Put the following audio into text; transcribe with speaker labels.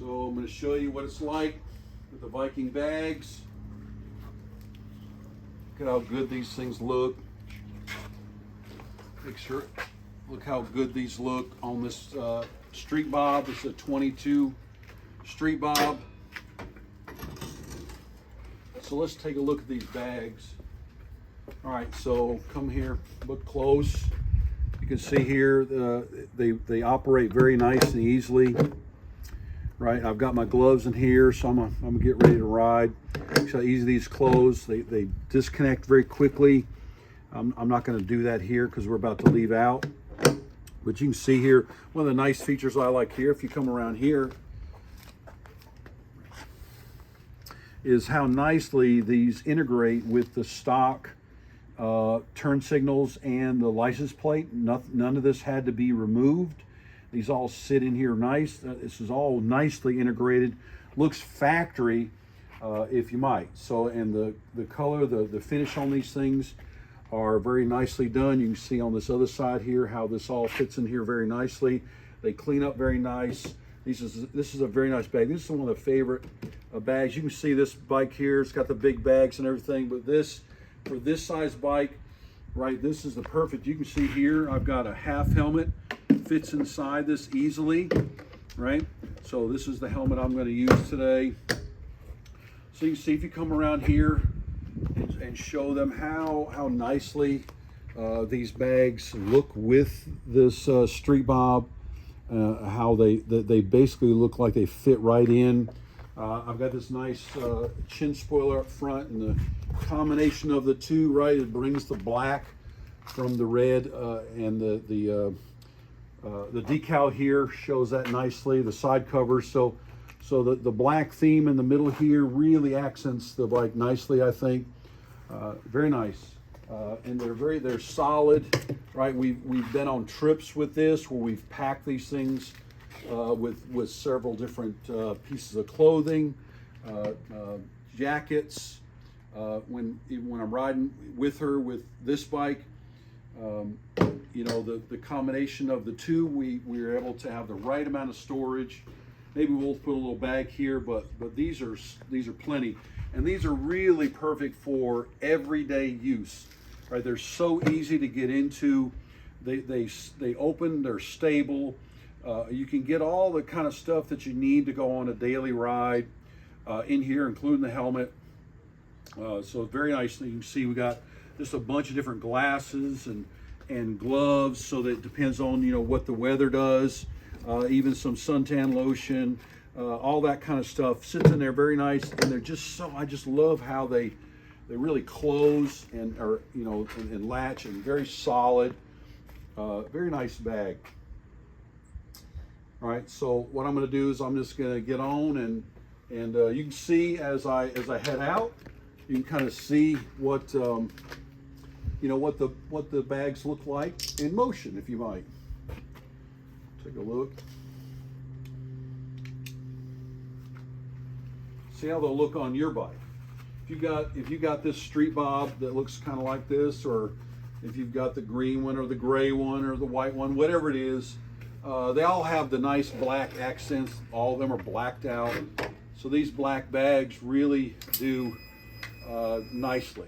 Speaker 1: So I'm going to show you what it's like with the Viking bags. Look at how good these things look. Look how good these look on this street bob. This is a 22 street bob. So let's take a look at these bags. All right, so come here, look close. You can see here they operate very nice and easily. Right, I've got my gloves in here, so I'm gonna get ready to ride. See how easy these close. They disconnect very quickly. I'm not going to do that here because we're about to leave out. But you can see here, one of the nice features I like here, if you come around here, is how nicely these integrate with the stock turn signals and the license plate. None of this had to be removed. These all sit in here nice. This is all nicely integrated. Looks factory, if you might. So, and the color, the finish on these things are very nicely done. You can see on this other side here how this all fits in here very nicely. They clean up very nice. This is a very nice bag. This is one of the favorite bags. You can see this bike here. It's got the big bags and everything, but this, for this size bike, right, this is the perfect. You can see here I've got a half helmet. Fits inside this easily, right? So this is the helmet I'm going to use today. So you can see if you come around here and show them how nicely these bags look with this street bob, how they basically look like they fit right in. I've got this nice chin spoiler up front, and the combination of the two, right, it brings the black from the red, and the decal here shows that nicely, the side covers. So the black theme in the middle here really accents the bike nicely, I think. Very nice. And they're solid, right? We've been on trips with this where we've packed these things with several different pieces of clothing, jackets. When I'm riding with her with this bike, you know, the combination of the two, we were able to have the right amount of storage. Maybe we'll put a little bag here, but these are plenty, and these are really perfect for everyday use. Right? They're so easy to get into. They open. They're stable. You can get all the kind of stuff that you need to go on a daily ride in here, including the helmet. So very nice. You can see we got just a bunch of different glasses and gloves, so that it depends on, you know, what the weather does. Even some suntan lotion, all that kind of stuff sits in there very nice, and they're just so, I just love how they really close and and latch, and very solid. Very nice bag. All right, so what I'm going to do is I'm just going to get on, and you can see as I head out, you can kind of see what what the bags look like in motion, if you might. Take a look. See how they'll look on your bike. If you got this street bob that looks kind of like this, or if you've got the green one or the gray one or the white one, whatever it is, they all have the nice black accents. All of them are blacked out. So these black bags really do nicely.